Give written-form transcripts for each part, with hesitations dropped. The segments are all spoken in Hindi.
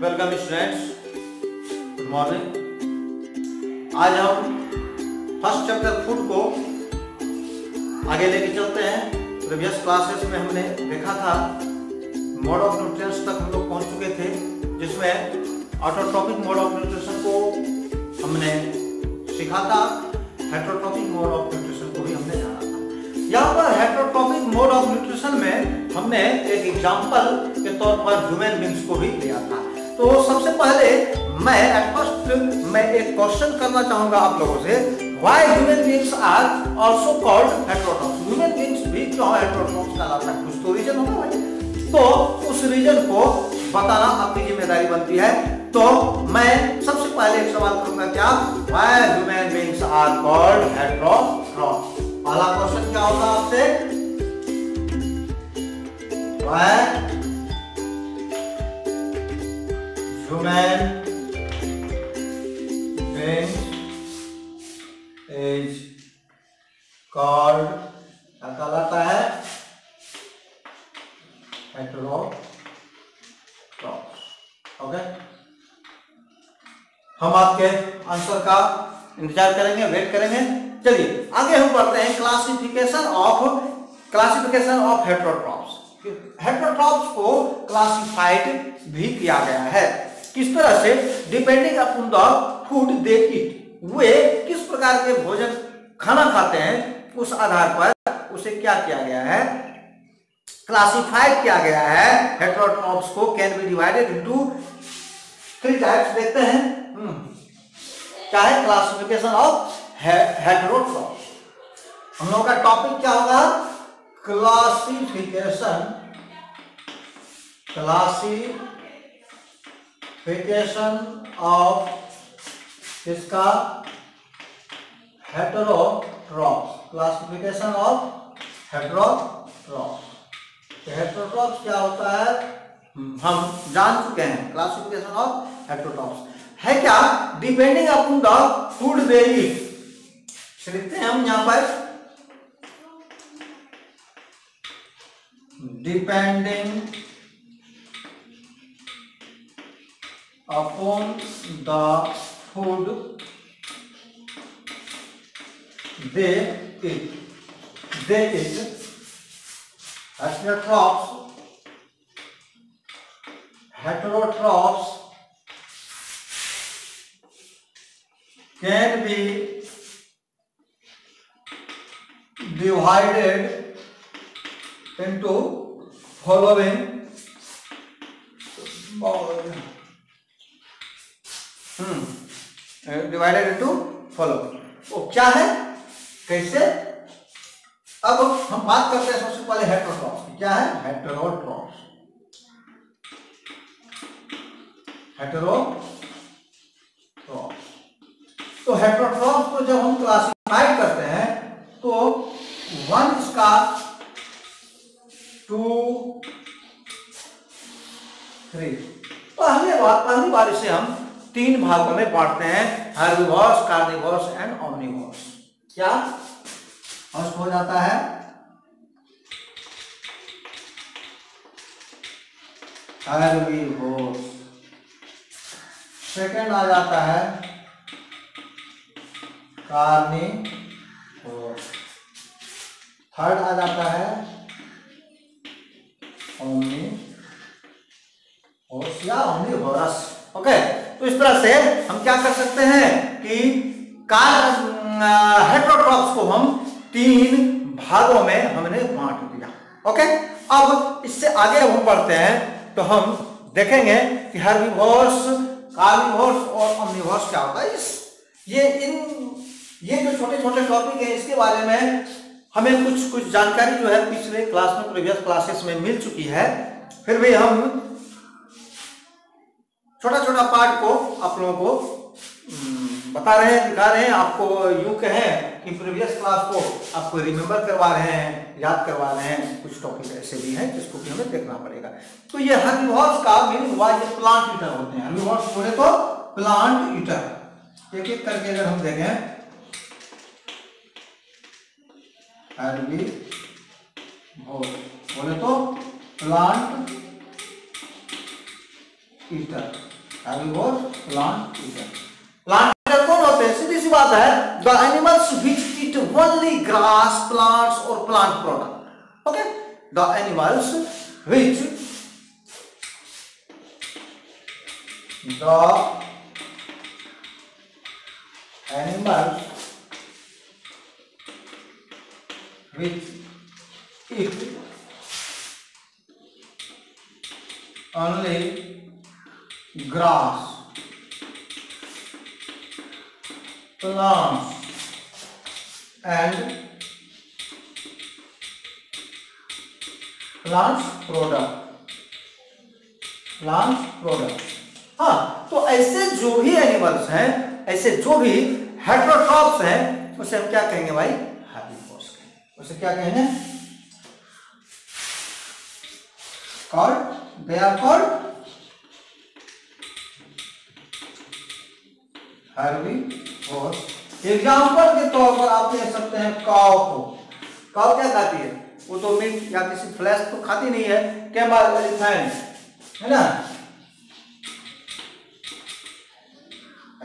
Welcome students, good morning. आज हम फर्स्ट चैप्टर फूड को आगे लेके चलते हैं। प्रीवियस क्लासेस में हमने देखा था मोड ऑफ न्यूट्रिएंट्स तक हम लोग पहुंच चुके थे, जिसमें ऑटोट्रॉपिक मोड ऑफ न्यूट्रिशन को हमने सीखा था, हेटेरोट्रॉपिक मोड ऑफ न्यूट्रिशन को भी हमने जाना था। यहाँ पर हेटेरोट्रॉपिक मोड ऑफ न्यूट्रिशन में हमने एक एग्जाम्पल के तौर पर ह्यूमन बींग्स को भी लिया था। तो सबसे पहले मैं एक क्वेश्चन करना चाहूंगा आप लोगों से, why human beings are also called heterotrophs. Human beings भी क्यों हेटेरोट्रॉप्स कहलाता है? कुछ तो रीजन होगा भाई, तो उस रीजन को बताना आपकी जिम्मेदारी बनती है। तो मैं सबसे पहले एक सवाल करूंगा, क्या why human beings are called heterotrophs. पहला क्वेश्चन क्या होगा आपसे, why human beings is called, क्या कहलाता है? हेटेरोट्रॉप्स। ओके, हम आपके आंसर का इंतजार करेंगे, वेट करेंगे। चलिए आगे हम बढ़ते हैं। Classification of heterotrophs. हेटेरोट्रॉप्स को क्लासिफाइड भी किया गया है। किस तरह से? डिपेंडिंग अपॉन द फूड दे ईट, वे किस प्रकार के भोजन खाना खाते हैं, उस आधार पर उसे क्या किया गया है? क्लासिफाइड किया गया है। हेटेरोट्रॉप्स को can be divided into 3 types. देखते हैं क्या है क्लासिफिकेशन ऑफ हेटेरोट्रॉप्स। हम लोग का टॉपिक क्या होगा? क्लासिफिकेशन ऑफ इसका heterotrophs. Classification of heterotrophs. Heterotrophs क्या होता है हम जान चुके हैं। क्लासिफिकेशन ऑफ हेटेरोट्रॉप्स है क्या? डिपेंडिंग अपॉन द फूड दे ईट। लिखते हैं हम यहां पर, depending upon the food they eat. Heterotrophs can be divided into following divided into following. वो क्या है, कैसे? अब हम बात करते हैं सबसे पहले हेटेरोट्रॉप्स की। क्या है हेटेरोट्रॉप्स? तो हेटेरोट्रॉप्स को जब हम क्लासिफाई करते हैं तो 1 इसका 2 3 पहली बार इसे हम 3 भागों में बांटते हैं, हर्बिवोर्स, कार्निवोर्स एंड ओमनिवोर्स। क्या फर्स्ट हो जाता है हर्बिवोर्स, सेकंड आ जाता है कार्निवोर्स, थर्ड आ जाता है ओमनिवोर्स या ओमनिवोरस। ओके, तो इस तरह से हम क्या कर सकते हैं कि हेटेरोट्रॉप्स को हम 3 भागों में हमने बांट दिया। ओके, अब इससे आगे हम बढ़ते हैं तो हम देखेंगे कि हर्बिवोर्स, कार्निवोर्स और ओमनिवोर्स क्या होता है। ये जो छोटे छोटे टॉपिक है, इसके बारे में हमें कुछ जानकारी जो है पिछले क्लास में, प्रीवियस क्लासेस में मिल चुकी है। फिर भी हम छोटा छोटा पार्ट को आप लोगों को बता रहे हैं, दिखा रहे हैं। आपको यूं कहें कि प्रीवियस क्लास को आपको रिमेंबर करवा रहे हैं, याद करवा रहे हैं। कुछ टॉपिक ऐसे भी हैं जिसको भी हमें देखना पड़ेगा। तो ये हर्बिवोर्स का मीनिंग हुआ ये प्लांट ईटर होते हैं। हर्बिवोर्स बोले तो प्लांट ईटर। एक एक करके अगर हम देखें, हर्बिवोर्स बोले तो plant eater. herbivores, plant eater. Plant eater कौन होते हैं? सीधी सी बात है, the animals which eat only grass, plants or plant product. Okay, the animals which eat only grass, plants and plants product. हाँ, तो ऐसे जो भी एनिमल्स हैं, ऐसे जो भी हेटेरोट्रॉप्स हैं, उसे हम क्या कहेंगे भाई? हेर्बिवोर्स कहेंगे। उसे क्या कहेंगे? They are called herbivores. Example के तौर पर आप ले सकते हैं काऊ को। काऊ क्या खाती है? वो तो मीट या किसी फ्लैश तो खाती नहीं है। कैमल, एलिफेंट, है ना?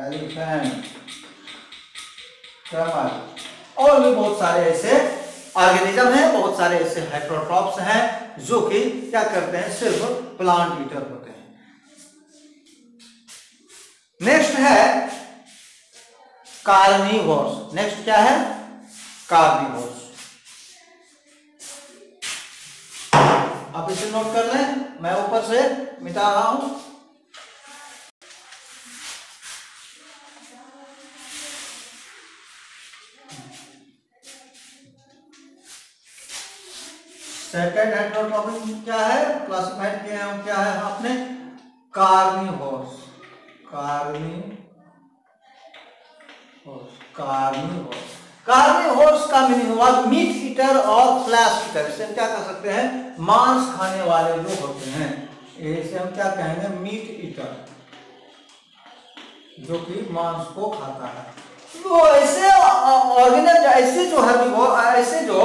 एलिफेंट, कैमल, और भी बहुत सारे ऐसे ऑर्गेनिज्म हैं, बहुत सारे ऐसे हेटेरोट्रॉप्स हैं जो कि क्या करते हैं? सिर्फ प्लांट ईटर होते हैं। नेक्स्ट है कार्निवोर्स। नेक्स्ट क्या है? कार्निवोर्स। आप इसे नोट कर लें, मैं ऊपर से मिटा रहा हूं। सेकंड हेटेरोट्रॉपिक क्या है? क्लासिफाइड किया है क्या है आपने? कार्निवोर्स। कार्निवोर्स का मीनिंग हुआ मीट ईटर और फ्लैश ईटर। इसे हम क्या कर सकते हैं? मांस खाने वाले जो होते हैं, इसे हम क्या कहेंगे? मीट ईटर, जो कि मांस को खाता है। तो ऐसे ऑर्गेनिज्म, ऐसे जो हेर्बिवोर, ऐसे जो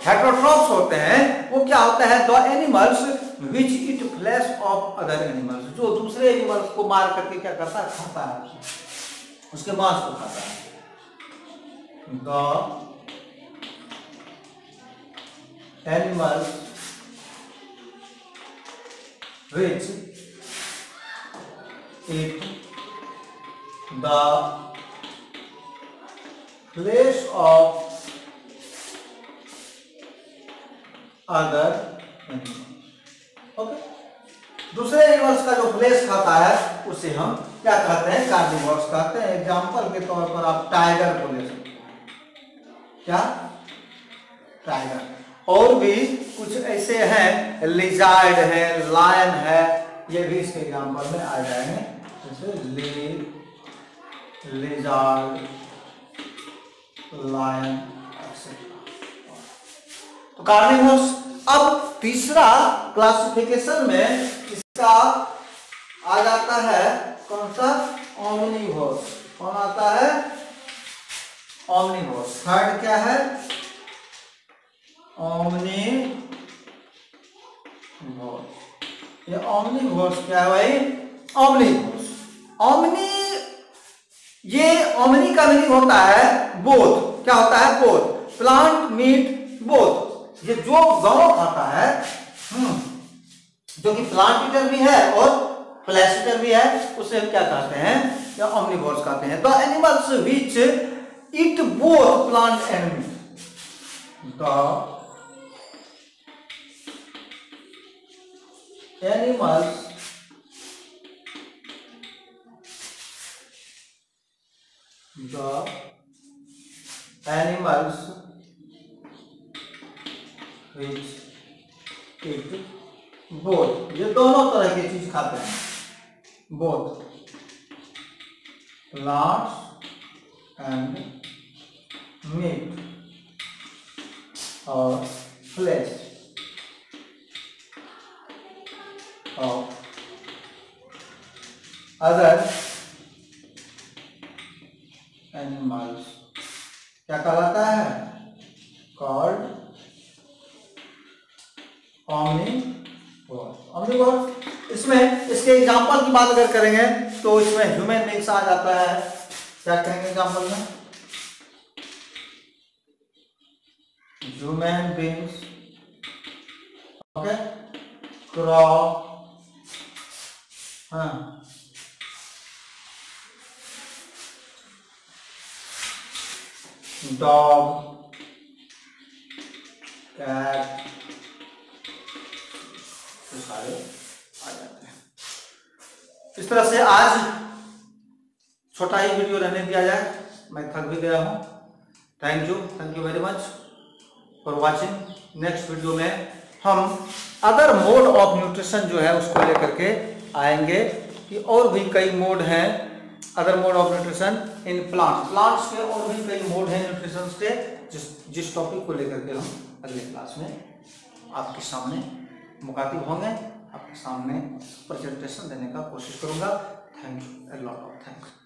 हेटेरोट्रॉप्स होते हैं, वो क्या होता है? The animals which eat flash of other animals, जो दूसरे एनिमल्स को मार करके क्या करता है? खाता है, उसके मांस को खाता है। The animals which eat the flash of other animals. Okay, दूसरे एनिमल्स का जो फ्लैश खाता है उसे हम क्या कहते हैं? कार्निवोर्स कहते हैं। एग्जांपल के तौर पर आप टाइगर को ले सकते हैं। क्या? टाइगर। और भी कुछ ऐसे हैं, लिजार्ड है, लायन है, ये भी इसके एग्जांपल में आ जाएंगे, जैसे लिजार्ड, लायन, तो कार्निवोर्स। अब तीसरा क्लासिफिकेशन में इसका आ जाता है कौन सा? ओमनिवोर्स। कौन आता है? ओमनिवोर्स। थर्ड क्या है? ओमनिवोर्स। ये ओमनिवोर्स क्या है भाई? ओमनिवोर्स। ये ओमनी का मीनिंग होता है बोथ। क्या होता है? Both, plant, meat, both. ये जो दोनों खाता है, जो कि प्लांट ईटर भी है और फ्लैश ईटर भी है, उसे हम क्या कहते हैं? या ओमनिवोर्स कहते हैं। The animals which eat both plant and meat. The animals which eat both, ये दोनों तरह की चीज खाते हैं, both plants and meat और flesh of other animals। क्या कहलाता है? called omnivores। omnivores इसमें इसके एग्जाम्पल की बात अगर करेंगे तो इसमें ह्यूमन बींग्स आ जाता है। क्या कहेंगे एग्जाम्पल में? ह्यूमन बींग्स, ओके, क्रॉ, हाँ, डॉग, कैट, तो सारे आ जाते हैं। इस तरह से आज छोटा ही वीडियो रहने दिया जाए, मैं थक भी गया हूँ। Thank you very much for watching. Next video में हम अदर मोड ऑफ न्यूट्रिशन जो है उसको लेकर के आएंगे कि और भी कई मोड हैं, other mode of nutrition in plants के और भी कई मोड हैं न्यूट्रिशन के, जिस टॉपिक को लेकर के हम अगले क्लास में आपके सामने मुखातिब होंगे, आपके सामने प्रेजेंटेशन देने का कोशिश करूंगा। Thank you, a lot of thanks.